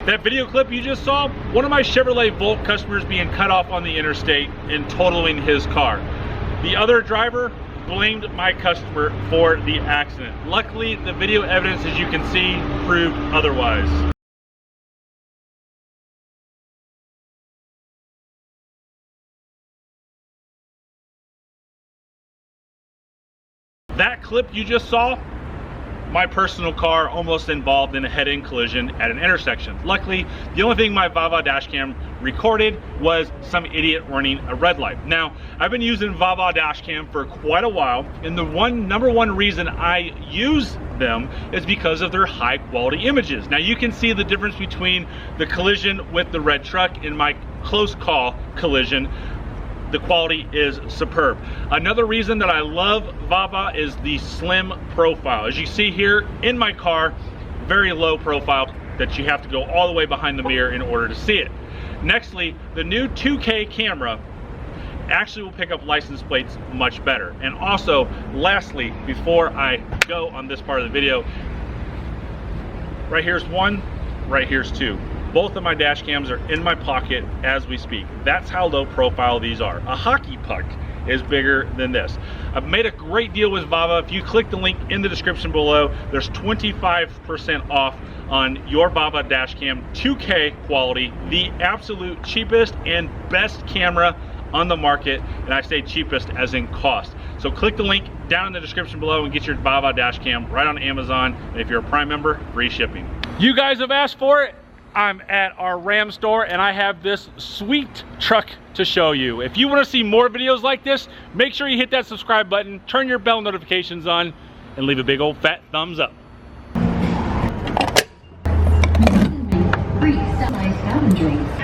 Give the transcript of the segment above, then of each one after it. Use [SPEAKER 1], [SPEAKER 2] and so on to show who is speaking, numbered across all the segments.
[SPEAKER 1] That video clip you just saw, one of my Chevrolet Volt customers being cut off on the interstate and totaling his car. The other driver blamed my customer for the accident. Luckily, the video evidence, as you can see, proved otherwise. That clip you just saw, my personal car almost involved in a head-on collision at an intersection. Luckily, the only thing my VAVA dash cam recorded was some idiot running a red light. Now, I've been using VAVA dash cam for quite a while, and the number one reason I use them is because of their high quality images. Now, you can see the difference between the collision with the red truck and my close call collision. The quality is superb. Another reason that I love VAVA is the slim profile. As you see here in my car, very low profile that you have to go all the way behind the mirror in order to see it. Nextly, the new 2K camera actually will pick up license plates much better. And also, lastly, before I go on this part of the video, right here's one, right here's two. Both of my dash cams are in my pocket as we speak. That's how low profile these are. A hockey puck is bigger than this. I've made a great deal with VAVA. If you click the link in the description below, there's 25% off on your VAVA dash cam 2K quality, the absolute cheapest and best camera on the market, and I say cheapest as in cost. So click the link down in the description below and get your VAVA dash cam right on Amazon. And if you're a Prime member, free shipping. You guys have asked for it. I'm at our Ram store and I have this sweet truck to show you. If you want to see more videos like this, make sure you hit that subscribe button, turn your bell notifications on, and leave a big old fat thumbs up.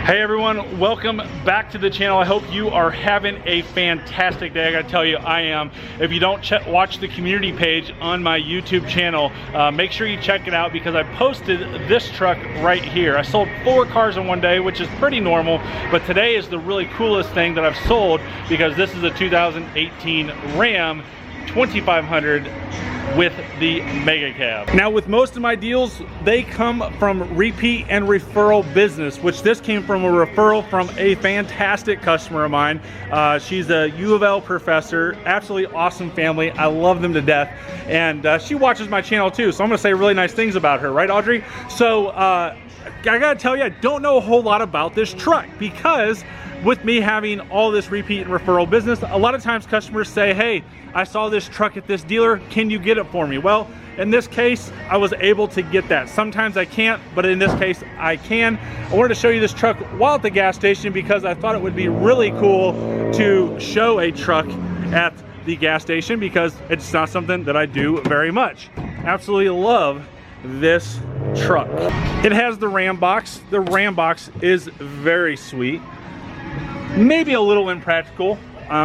[SPEAKER 1] Hey everyone, welcome back to the channel. I hope you are having a fantastic day. I gotta tell you, I am. If you don't watch the community page on my YouTube channel, make sure you check it out because I posted this truck right here. I sold 4 cars in one day, which is pretty normal, but today is the really coolest thing that I've sold because this is a 2018 Ram 2500 with the Mega Cab. Now, with most of my deals, they come from repeat and referral business, which this came from a referral from a fantastic customer of mine. She's a U of L professor, absolutely awesome family. I love them to death. And she watches my channel too, so I'm gonna say really nice things about her, right, Audrey? So I gotta tell you, I don't know a whole lot about this truck because with me having all this repeat and referral business, a lot of times customers say, hey, I saw this truck at this dealer, can you get it for me? Well, in this case, I was able to get that. Sometimes I can't, but in this case, I can. I wanted to show you this truck while at the gas station because I thought it would be really cool to show a truck at the gas station because it's not something that I do very much. Absolutely love this truck. It has the Ram box. The Ram box is very sweet. Maybe a little impractical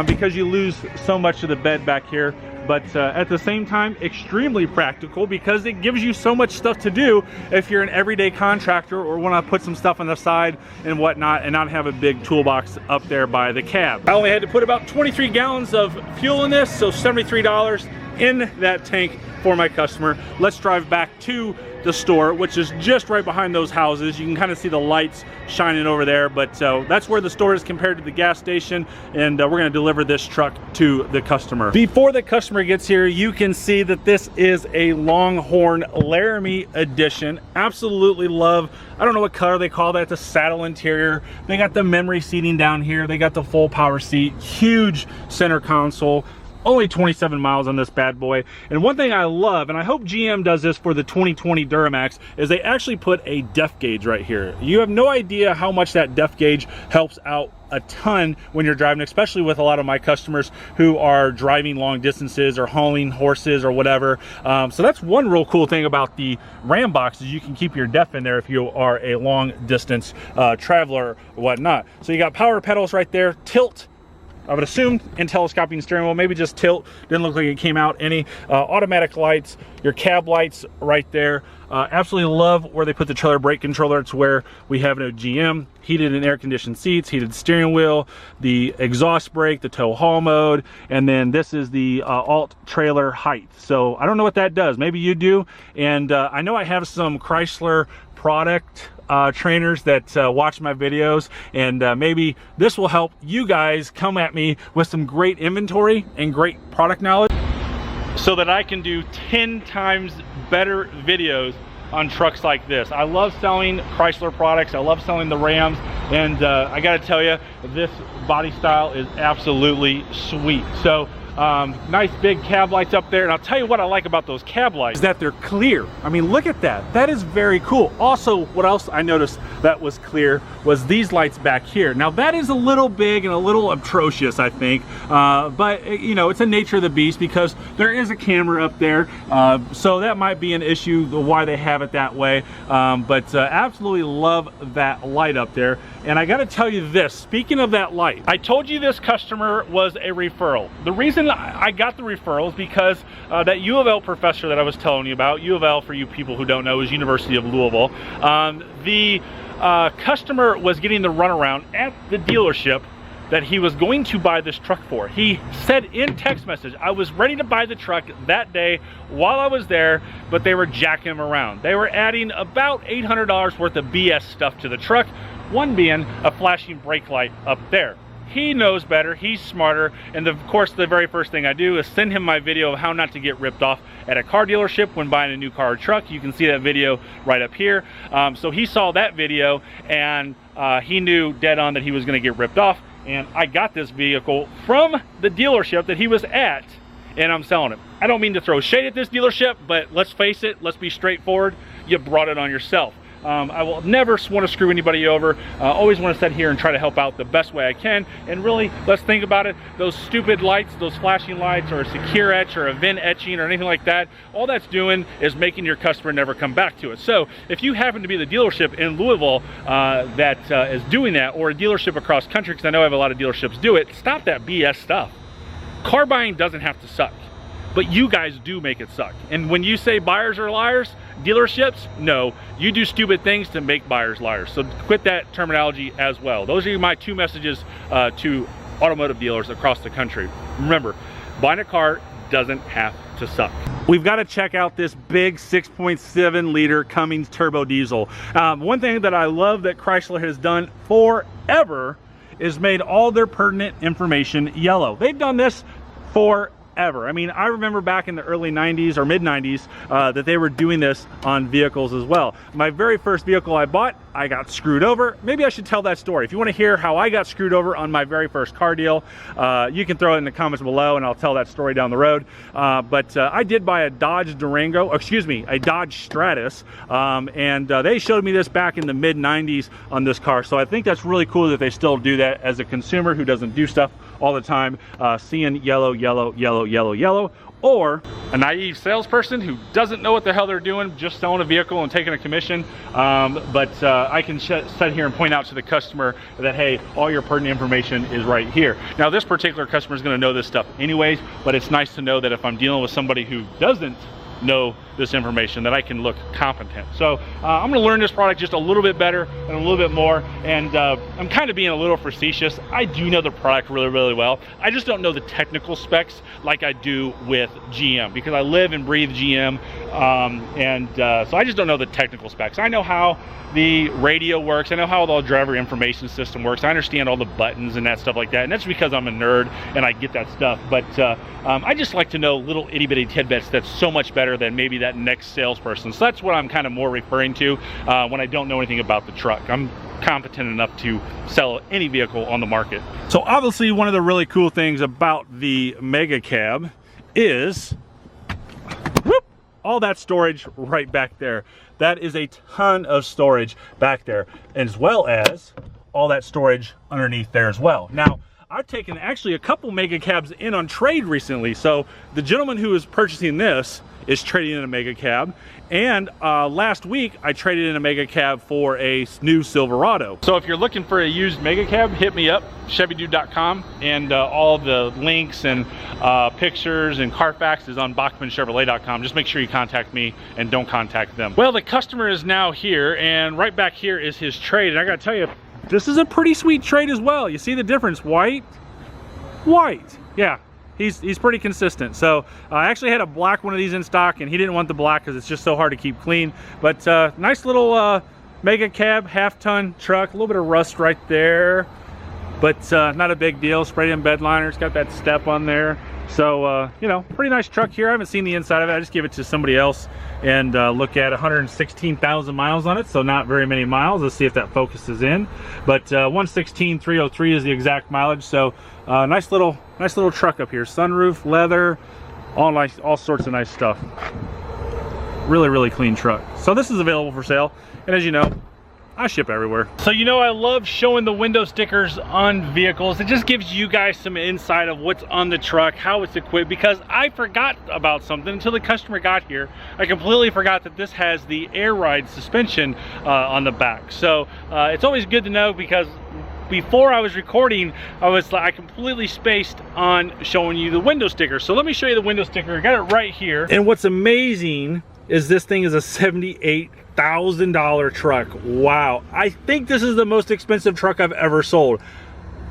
[SPEAKER 1] because you lose so much of the bed back here, but at the same time extremely practical because it gives you so much stuff to do if you're an everyday contractor or want to put some stuff on the side and whatnot and not have a big toolbox up there by the cab. I only had to put about 23 gallons of fuel in this, so $73 in that tank for my customer. Let's drive back to the store, which is just right behind those houses. You can kind of see the lights shining over there, but that's where the store is compared to the gas station, and we're going to deliver this truck to the customer. Before the customer gets here, you can see that this is a Longhorn Laramie edition. Absolutely love, I don't know what color they call that, the saddle interior. They got the memory seating down here. They got the full power seat, huge center console. Only 27 miles on this bad boy. And one thing I love, and I hope GM does this for the 2020 Duramax, is they actually put a depth gauge right here. You have no idea how much that depth gauge helps out a ton when you're driving, especially with a lot of my customers who are driving long distances or hauling horses or whatever. So that's one real cool thing about the Ram box is you can keep your depth in there if you are a long distance traveler or whatnot. So you got power pedals right there, tilt, I would assume, and telescoping steering wheel, maybe just tilt. Didn't look like it came out any. Automatic lights, your cab lights right there. Absolutely love where they put the trailer brake controller. It's where we have no GM. Heated and air conditioned seats, heated steering wheel, the exhaust brake, the tow haul mode, and then this is the alt trailer height. So I don't know what that does. Maybe you do. And I know I have some Chrysler product trainers that watch my videos, and maybe this will help you guys come at me with some great inventory and great product knowledge so that I can do 10 times better videos on trucks like this. I love selling Chrysler products. I love selling the Rams, and I gotta tell you, this body style is absolutely sweet. So nice big cab lights up there, and I'll tell you what I like about those cab lights is that they're clear. I mean, look at that. That is very cool. Also, what else I noticed that was clear was these lights back here. Now that is a little big and a little atrocious, I think, but you know, it's a nature of the beast because there is a camera up there, so that might be an issue why they have it that way, but absolutely love that light up there. And I gotta tell you this, speaking of that light, I told you this customer was a referral. The reason I got the referral is because that U of L professor that I was telling you about, U of L for you people who don't know is University of Louisville, the customer was getting the runaround at the dealership that he was going to buy this truck for. He said in text message, I was ready to buy the truck that day while I was there, but they were jacking him around. They were adding about $800 worth of BS stuff to the truck, one being a flashing brake light up there. He knows better, he's smarter, and of course the very first thing I do is send him my video of how not to get ripped off at a car dealership when buying a new car or truck. You can see that video right up here. So he saw that video, and he knew dead on that he was gonna get ripped off, and I got this vehicle from the dealership that he was at, and I'm selling it. I don't mean to throw shade at this dealership, but let's face it, let's be straightforward, you brought it on yourself. I will never want to screw anybody over. Always want to sit here and try to help out the best way I can. And really, let's think about it. Those stupid lights, those flashing lights, or a secure etch, or a VIN etching, or anything like that, all that's doing is making your customer never come back to it. So if you happen to be the dealership in Louisville that is doing that, or a dealership across country, because I know I have a lot of dealerships do it, stop that BS stuff. Car buying doesn't have to suck, but you guys do make it suck. And when you say buyers are liars, dealerships, no, you do stupid things to make buyers liars. So quit that terminology as well. Those are my two messages to automotive dealers across the country. Remember, buying a car doesn't have to suck. We've got to check out this big 6.7 liter Cummins turbo diesel. One thing that I love that Chrysler has done forever is made all their pertinent information yellow. They've done this forever. I mean, I remember back in the early 90s or mid 90s that they were doing this on vehicles as well. My very first vehicle I bought, I got screwed over. Maybe I should tell that story. If you want to hear how I got screwed over on my very first car deal, you can throw it in the comments below and I'll tell that story down the road. But I did buy a Dodge Durango, excuse me, a Dodge Stratus, and they showed me this back in the mid 90s on this car. So I think that's really cool that they still do that as a consumer who doesn't do stuff all the time, seeing yellow, yellow, yellow, yellow, yellow, or a naive salesperson who doesn't know what the hell they're doing, just selling a vehicle and taking a commission. But I can sit here and point out to the customer that, hey, all your pertinent information is right here. Now, this particular customer is going to know this stuff anyways, but it's nice to know that if I'm dealing with somebody who doesn't know this information, that I can look competent. So I'm going to learn this product just a little bit better and a little bit more, and I'm kind of being a little facetious. I do know the product really, really well. I just don't know the technical specs like I do with GM, because I live and breathe GM, so I just don't know the technical specs. I know how the radio works, I know how the driver information system works, I understand all the buttons and that stuff like that, and that's because I'm a nerd and I get that stuff. But I just like to know little itty-bitty tidbits that's so much better than maybe that next salesperson. So that's what I'm kind of more referring to when I don't know anything about the truck. I'm competent enough to sell any vehicle on the market. So obviously one of the really cool things about the Mega Cab is all that storage right back there. That is a ton of storage back there, as well as all that storage underneath there as well. Now, I've taken actually a couple Mega Cabs in on trade recently. So the gentleman who is purchasing this is trading in a Mega Cab, and last week I traded in a Mega Cab for a new Silverado. So if you're looking for a used Mega Cab, hit me up, ChevyDude.com, and all the links and pictures and Carfax is on BachmanChevrolet.com. Just make sure you contact me and don't contact them. Well, the customer is now here, and right back here is his trade, and I gotta tell you, this is a pretty sweet trade as well. You see the difference, white, white. Yeah, he's pretty consistent. So I actually had a black one of these in stock, and he didn't want the black because it's just so hard to keep clean. But nice little mega cab, half-ton truck. A little bit of rust right there, but not a big deal. Sprayed in bed liner. It's got that step on there. So, you know, pretty nice truck here. I haven't seen the inside of it. I just gave it to somebody else and look at 116,000 miles on it. So not very many miles. Let's see if that focuses in. But 116,303 is the exact mileage. So nice little truck up here. Sunroof, leather, all nice, all sorts of nice stuff. Really, really clean truck. So this is available for sale. And as you know, I ship everywhere. So you know I love showing the window stickers on vehicles. It just gives you guys some insight of what's on the truck, how it's equipped, because I forgot about something until the customer got here. I completely forgot that this has the air ride suspension on the back. So it's always good to know, because before I was recording, I completely spaced on showing you the window sticker. So let me show you the window sticker. I got it right here. And what's amazing is this thing is a $78,000 truck. Wow. I think this is the most expensive truck I've ever sold.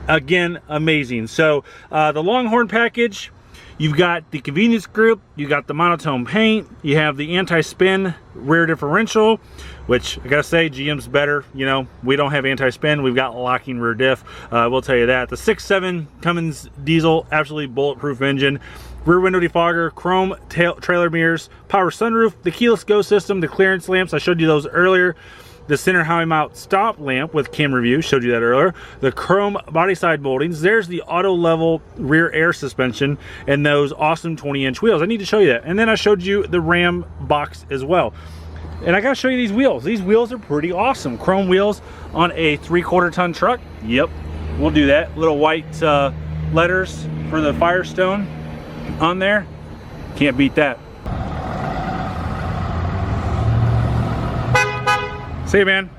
[SPEAKER 1] Again, amazing. So the Longhorn package, you've got the convenience group, you got the monotone paint, you have the anti-spin rear differential, which I gotta say, GM's better. You know, we don't have anti-spin, we've got locking rear diff. We'll tell you that. The 6.7 Cummins diesel, absolutely bulletproof engine. Rear window defogger, chrome trailer mirrors, power sunroof, the keyless go system, the clearance lamps, I showed you those earlier. The center high mount stop lamp with camera view, showed you that earlier. The chrome body side moldings. There's the auto level rear air suspension and those awesome 20-inch wheels. I need to show you that. And then I showed you the Ram box as well. And I gotta show you these wheels. These wheels are pretty awesome. Chrome wheels on a 3/4 ton truck. Yep, we'll do that. Little white letters for the Firestone on there. Can't beat that. See you, man.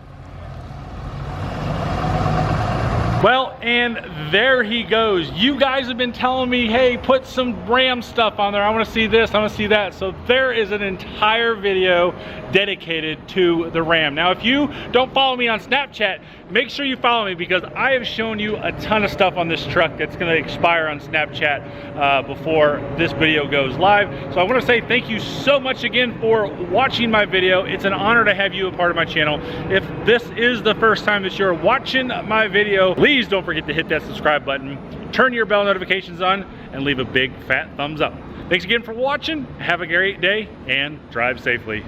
[SPEAKER 1] Well, and there he goes. You guys have been telling me, hey, put some Ram stuff on there. I want to see this, I want to see that. So there is an entire video dedicated to the Ram. Now, if you don't follow me on Snapchat, make sure you follow me, because I have shown you a ton of stuff on this truck that's going to expire on Snapchat before this video goes live. So I want to say thank you so much again for watching my video. It's an honor to have you a part of my channel. If this is the first time that you're watching my video, please don't forget to hit that subscribe button, turn your bell notifications on, and leave a big fat thumbs up. Thanks again for watching. Have a great day and drive safely.